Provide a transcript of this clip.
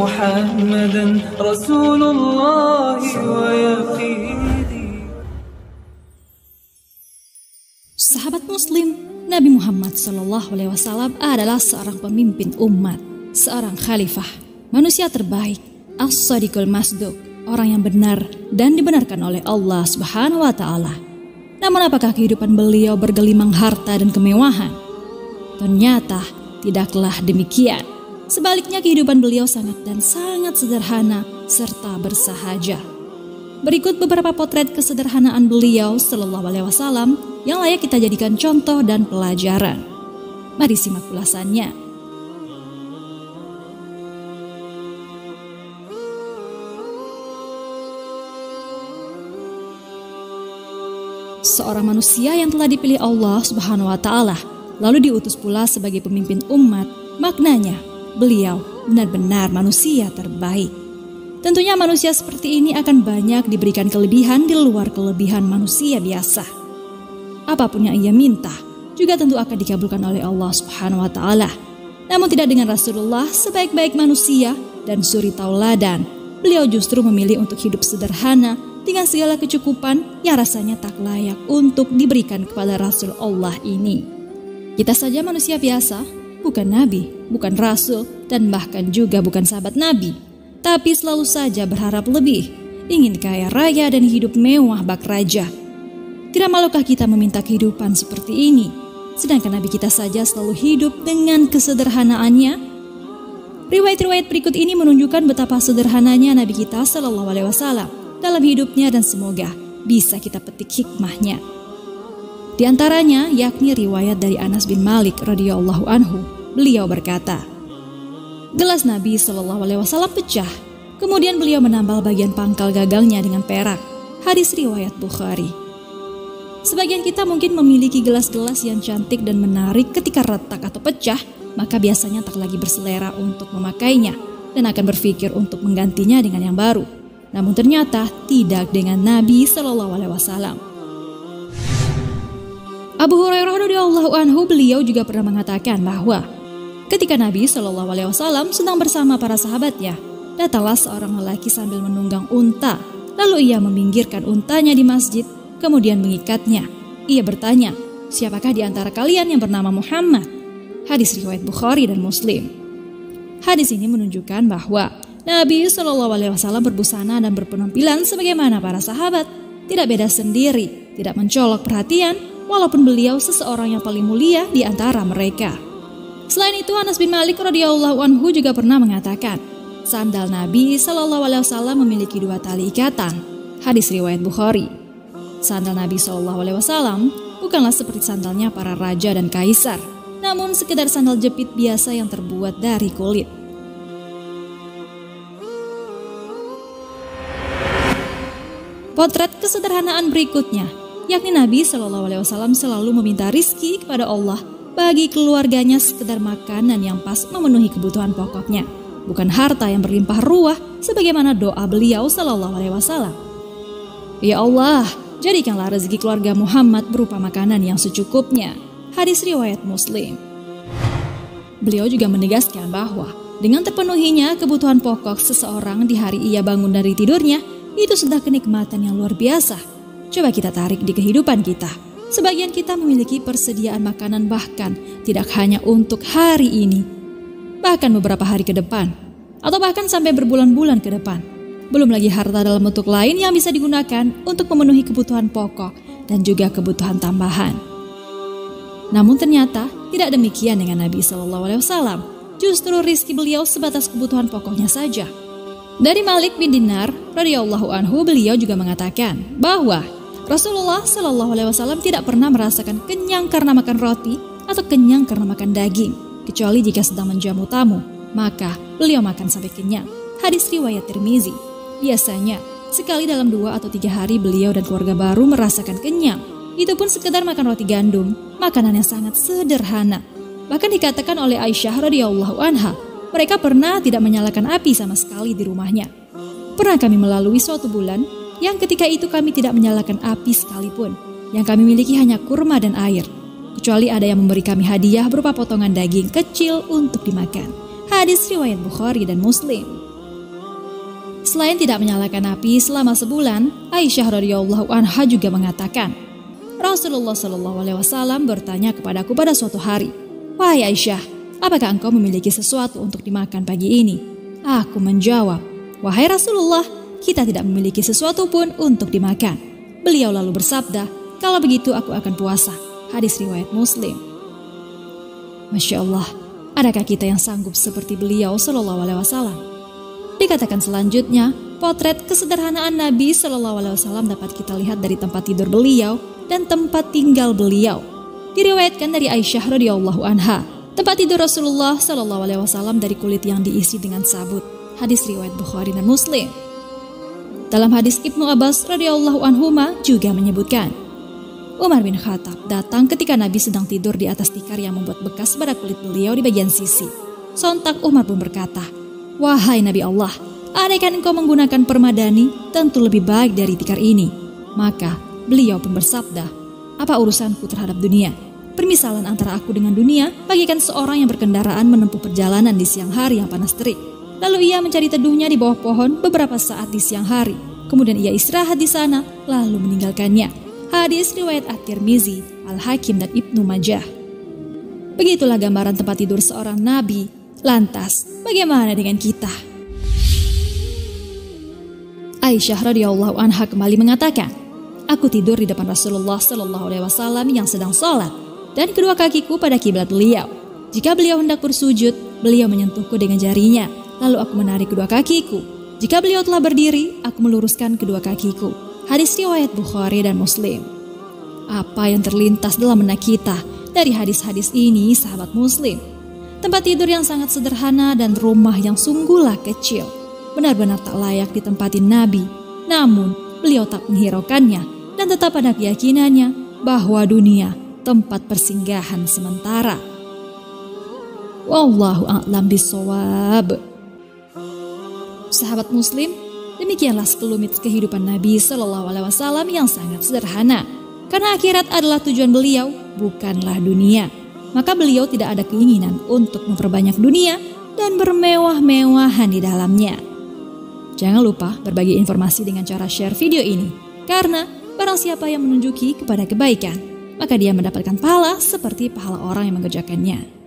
محمدا رسول الله ويقيني. Sahabat Muslim, Nabi Muhammad SAW adalah seorang pemimpin umat, seorang khalifah, manusia terbaik, as-sadiqul masduq, orang yang benar dan dibenarkan oleh Allah Subhanahu wa Ta'ala. Namun, apakah kehidupan beliau bergelimang harta dan kemewahan? Ternyata tidaklah demikian. Sebaliknya, kehidupan beliau sangat sederhana serta bersahaja. Berikut beberapa potret kesederhanaan beliau Sallallahu Alaihi Wasallam yang layak kita jadikan contoh dan pelajaran. Mari simak ulasannya. Seorang manusia yang telah dipilih Allah Subhanahu wa Ta'ala, lalu diutus pula sebagai pemimpin umat, maknanya beliau benar-benar manusia terbaik. Tentunya manusia seperti ini akan banyak diberikan kelebihan di luar kelebihan manusia biasa. Apapun yang ia minta juga tentu akan dikabulkan oleh Allah Subhanahu wa Ta'ala. Namun tidak dengan Rasulullah sebaik-baik manusia dan suri tauladan. Beliau justru memilih untuk hidup sederhana dengan segala kecukupan yang rasanya tak layak untuk diberikan kepada Rasul Allah ini. Kita saja manusia biasa, bukan nabi, bukan rasul, dan bahkan juga bukan sahabat nabi. Tapi selalu saja berharap lebih, ingin kaya raya dan hidup mewah bak raja. Tidak malukah kita meminta kehidupan seperti ini, sedangkan Nabi kita saja selalu hidup dengan kesederhanaannya? Riwayat-riwayat berikut ini menunjukkan betapa sederhananya Nabi kita Sallallahu Alaihi Wasallam dalam hidupnya dan semoga bisa kita petik hikmahnya. Di antaranya yakni riwayat dari Anas bin Malik radhiyallahu anhu, beliau berkata, gelas Nabi Shallallahu Alaihi Wasallam pecah. Kemudian beliau menambal bagian pangkal gagangnya dengan perak. Hadis riwayat Bukhari. Sebagian kita mungkin memiliki gelas-gelas yang cantik dan menarik, ketika retak atau pecah, maka biasanya tak lagi berselera untuk memakainya dan akan berpikir untuk menggantinya dengan yang baru. Namun ternyata tidak dengan Nabi Shallallahu Alaihi Wasallam. Abu Hurairah radhiyallahu anhu, beliau juga pernah mengatakan bahwa ketika Nabi Shallallahu Alaihi Wasallam sedang bersama para sahabatnya, datanglah seorang lelaki sambil menunggang unta. Lalu ia meminggirkan untanya di masjid, kemudian mengikatnya. Ia bertanya, siapakah di antara kalian yang bernama Muhammad? Hadis riwayat Bukhari dan Muslim. Hadis ini menunjukkan bahwa Nabi Shallallahu Alaihi Wasallam berbusana dan berpenampilan sebagaimana para sahabat, tidak beda sendiri, tidak mencolok perhatian, walaupun beliau seseorang yang paling mulia di antara mereka. Selain itu, Anas bin Malik radhiyallahu anhu juga pernah mengatakan, sandal Nabi Shallallahu Alaihi Wasallam memiliki 2 tali ikatan. Hadis riwayat Bukhari. Sandal Nabi Shallallahu Alaihi Wasallam bukanlah seperti sandalnya para raja dan kaisar, namun sekedar sandal jepit biasa yang terbuat dari kulit. Potret kesederhanaan berikutnya, yakni Nabi Shallallahu Alaihi Wasallam selalu meminta rizki kepada Allah bagi keluarganya, sekedar makanan yang pas memenuhi kebutuhan pokoknya, bukan harta yang berlimpah ruah sebagaimana doa beliau Sallallahu Alaihi Wasallam. Ya Allah, jadikanlah rezeki keluarga Muhammad berupa makanan yang secukupnya. Hadis riwayat Muslim. Beliau juga menegaskan bahwa dengan terpenuhinya kebutuhan pokok seseorang di hari ia bangun dari tidurnya, itu sudah kenikmatan yang luar biasa. Coba kita tarik di kehidupan kita. Sebagian kita memiliki persediaan makanan bahkan tidak hanya untuk hari ini, bahkan beberapa hari ke depan, atau bahkan sampai berbulan-bulan ke depan. Belum lagi harta dalam bentuk lain yang bisa digunakan untuk memenuhi kebutuhan pokok dan juga kebutuhan tambahan. Namun ternyata tidak demikian dengan Nabi Shallallahu Alaihi Wasallam. Justru rizki beliau sebatas kebutuhan pokoknya saja. Dari Malik bin Dinar radhiyallahu anhu, beliau juga mengatakan bahwa Rasulullah Shallallahu Alaihi Wasallam tidak pernah merasakan kenyang karena makan roti atau kenyang karena makan daging, kecuali jika sedang menjamu tamu, maka beliau makan sampai kenyang. Hadis riwayat Tirmizi. Biasanya sekali dalam 2 atau 3 hari beliau dan keluarga baru merasakan kenyang. Itu pun sekedar makan roti gandum, makanan yang sangat sederhana. Bahkan dikatakan oleh Aisyah radhiyallahu anha, mereka pernah tidak menyalakan api sama sekali di rumahnya. Pernah kami melalui suatu bulan yang ketika itu kami tidak menyalakan api sekalipun. Yang kami miliki hanya kurma dan air, kecuali ada yang memberi kami hadiah berupa potongan daging kecil untuk dimakan. Hadis riwayat Bukhari dan Muslim. Selain tidak menyalakan api selama sebulan, Aisyah radhiyallahu anha juga mengatakan, Rasulullah Shallallahu Alaihi Wasallam bertanya kepadaku pada suatu hari, "Wahai Aisyah, apakah engkau memiliki sesuatu untuk dimakan pagi ini?" Aku menjawab, "Wahai Rasulullah, kita tidak memiliki sesuatu pun untuk dimakan." Beliau lalu bersabda, "Kalau begitu aku akan puasa." Hadis riwayat Muslim. Masya Allah, adakah kita yang sanggup seperti beliau Shallallahu Alaihi Wasallam? Dikatakan selanjutnya, potret kesederhanaan Nabi Shallallahu Alaihi Wasallam dapat kita lihat dari tempat tidur beliau dan tempat tinggal beliau. Diriwayatkan dari Aisyah radhiyallahu anha, tempat tidur Rasulullah Shallallahu Alaihi Wasallam dari kulit yang diisi dengan sabut. Hadis riwayat Bukhari dan Muslim. Dalam hadis Ibnu Abbas radhiyallahu anhuma juga menyebutkan, Umar bin Khattab datang ketika Nabi sedang tidur di atas tikar yang membuat bekas pada kulit beliau di bagian sisi. Sontak Umar pun berkata, "Wahai Nabi Allah, andaikan engkau menggunakan permadani, tentu lebih baik dari tikar ini." Maka beliau pun bersabda, "Apa urusanku terhadap dunia? Permisalan antara aku dengan dunia bagaikan seorang yang berkendaraan menempuh perjalanan di siang hari yang panas terik. Lalu ia mencari teduhnya di bawah pohon beberapa saat di siang hari. Kemudian ia istirahat di sana, lalu meninggalkannya." Hadis riwayat At-Tirmizi, Al-Hakim dan Ibnu Majah. Begitulah gambaran tempat tidur seorang nabi. Lantas, bagaimana dengan kita? Aisyah radhiyallahu anha kembali mengatakan, "Aku tidur di depan Rasulullah Shallallahu Alaihi Wasallam yang sedang sholat, dan kedua kakiku pada kiblat beliau. Jika beliau hendak bersujud, beliau menyentuhku dengan jarinya. Lalu aku menarik kedua kakiku. Jika beliau telah berdiri, aku meluruskan kedua kakiku." Hadis riwayat Bukhari dan Muslim. Apa yang terlintas dalam benak kita dari hadis-hadis ini, sahabat Muslim? Tempat tidur yang sangat sederhana dan rumah yang sungguhlah kecil, benar-benar tak layak ditempatin Nabi. Namun, beliau tak menghiraukannya dan tetap pada keyakinannya bahwa dunia tempat persinggahan sementara. Wallahu a'lam bishawab. Sahabat Muslim, demikianlah sekelumit kehidupan Nabi Shallallahu Alaihi Wasallam yang sangat sederhana. Karena akhirat adalah tujuan beliau, bukanlah dunia. Maka beliau tidak ada keinginan untuk memperbanyak dunia dan bermewah-mewahan di dalamnya. Jangan lupa berbagi informasi dengan cara share video ini. Karena barang siapa yang menunjuki kepada kebaikan, maka dia mendapatkan pahala seperti pahala orang yang mengerjakannya.